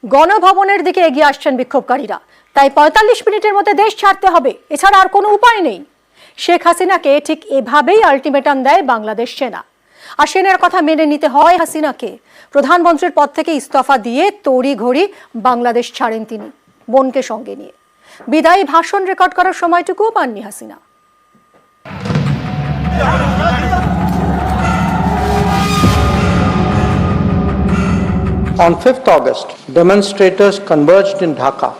গণভবনের দিকে এগিয়ে আসছেন বিক্ষোভকারীরা। তাই ৪৫ মিনিটের মধ্যে দেশ ছাড়তে হবে, এছাড়া আর কোনো উপায় নেই। শেখ হাসিনাকে ঠিক এভাবেই আলটিমেটাম দেয় বাংলাদেশ সেনা। আর সেনার কথা মেনে নিতে হয় হাসিনাকে। প্রধানমন্ত্রীর পদ থেকে ইস্তফা দিয়ে তড়িঘড়ি বাংলাদেশ ছাড়েন তিনি, বোনকে সঙ্গে নিয়ে। বিদায়ী ভাষণ রেকর্ড করার সময়টুকুও পাননি Hasina. On 5th August, demonstrators converged in Dhaka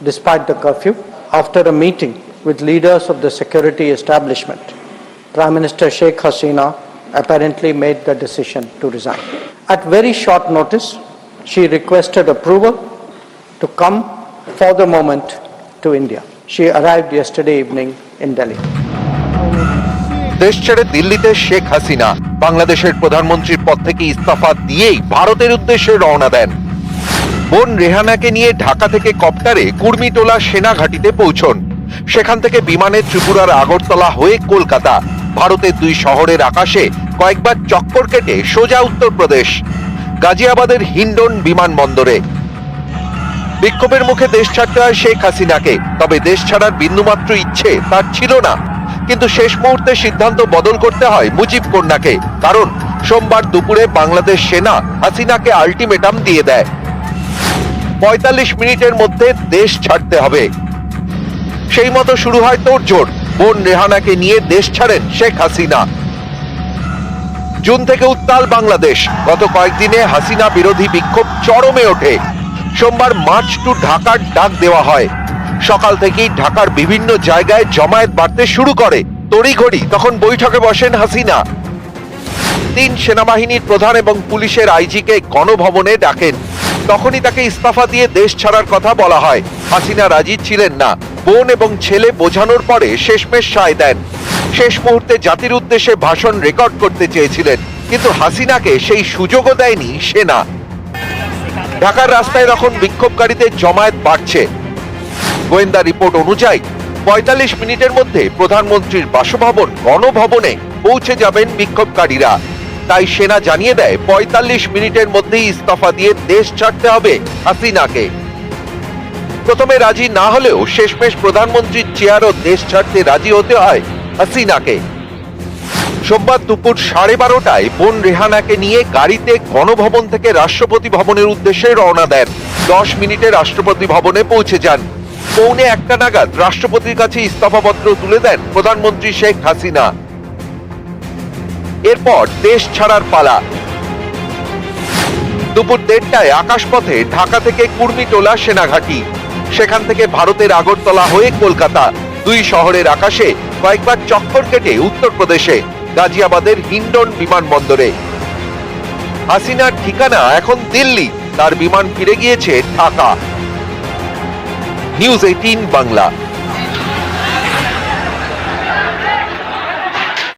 despite the curfew after a meeting with leaders of the security establishment. Prime Minister Sheikh Hasina apparently made the decision to resign. At very short notice, she requested approval to come for the moment to India. She arrived yesterday evening in Delhi. দেশ ছেড়ে দিল্লিতে শেখ হাসিনা বাংলাদেশের প্রধানমন্ত্রীর পদ থেকে ইস্তফা দিয়েই ভারতের উদ্দেশ্যে রওনা দেন। বোন রেহানাকে নিয়ে ঢাকা থেকে কপ্টারে কুর্মিটোলা সেনা ঘাঁটিতে পৌঁছন। সেখান থেকে বিমানে ত্রিপুরার আগরতলা হয়ে কলকাতা, ভারতের দুই শহরের আকাশে কয়েকবার চক্কর কেটে সোজা উত্তরপ্রদেশ, গাজিয়াবাদের হিন্ডন বিমানবন্দরে। বিক্ষোভের মুখে দেশ ছাড়তে হয় শেখ হাসিনাকে, তবে দেশ ছাড়ার বিন্দুমাত্র ইচ্ছে তার ছিল না। কিন্তু শেষ মুহূর্তে সিদ্ধান্ত বদল করতে হয় মুজিব কন্যাকে, কারণ সোমবার দুপুরে বাংলাদেশ সেনা হাসিনাকে আলটিমেটাম দিয়ে দেয় ৪৫ মিনিটের মধ্যে দেশ ছাড়তে হবে। সেই মতো শুরু হয় তোড়জোড়। বোন রেহানাকে নিয়ে দেশ ছাড়েন শেখ হাসিনা। জুন থেকে উত্তাল বাংলাদেশ। গত কয়েকদিনে হাসিনা বিরোধী বিক্ষোভ চরমে ওঠে। সোমবার মার্চ টু ঢাকার ডাক দেওয়া হয়। সকাল থেকেই ঢাকার বিভিন্ন জায়গায় জমায়েত বাড়তে শুরু করে। তড়িঘড়ি তখন বৈঠকে বসেন হাসিনা। ৩ সেনাবাহিনীর প্রধান এবং পুলিশের আইজিকে গণভবনে ডাকেন। তখনই তাকে ইস্তফা দিয়ে দেশ ছাড়ার কথা বলা হয়। হাসিনা রাজি ছিলেন না। বোন এবং ছেলে বোঝানোর পরে শেষমেশ সায় দেন। শেষ মুহূর্তে জাতির উদ্দেশ্যে ভাষণ রেকর্ড করতে চেয়েছিলেন, কিন্তু হাসিনাকে সেই সুযোগও দেয়নি সেনা। ঢাকার রাস্তায় তখন বিক্ষোভকারীদের জমায়েত বাড়ছে। গোয়েন্দা রিপোর্ট অনুযায়ী ৪৫ মিনিটের মধ্যে প্রধানমন্ত্রীর বাসভবন গণভবনে পৌঁছে যাবেন বিক্ষোভকারীরা। তাই সেনা জানিয়ে দেয় ৪৫ মিনিটের মধ্যেই ইস্তফা দিয়ে দেশ ছাড়তে হবে হাসিনাকে। প্রথমে রাজি না হলেও শেষমেশ প্রধানমন্ত্রীর চেয়ার ও দেশ ছাড়তে রাজি হতে হয় হাসিনাকে। সোমবার দুপুর ১২:৩০টায় বোন রেহানাকে নিয়ে গাড়িতে গণভবন থেকে রাষ্ট্রপতি ভবনের উদ্দেশ্যে রওনা দেন। ১০ মিনিটে রাষ্ট্রপতি ভবনে পৌঁছে যান। পৌনে ১টা নাগাদ রাষ্ট্রপতির কাছে ইস্তফাপত্র তুলে দেন প্রধানমন্ত্রী শেখ হাসিনা। এরপর দেশ ছাড়ার পালা। দুপুর ১:৩০টায় আকাশপথে ঢাকা থেকে কুর্মিটোলা সেনাঘাঁটি, সেখান থেকে ভারতের আগরতলা হয়ে কলকাতা, দুই শহরের আকাশে কয়েকবার চক্কর কেটে উত্তরপ্রদেশে গাজিয়াবাদের হিন্ডন বিমানবন্দরে। হাসিনার ঠিকানা এখন দিল্লি, তার বিমান ফিরে গিয়েছে ঢাকা। নিউজ 18 বাংলা।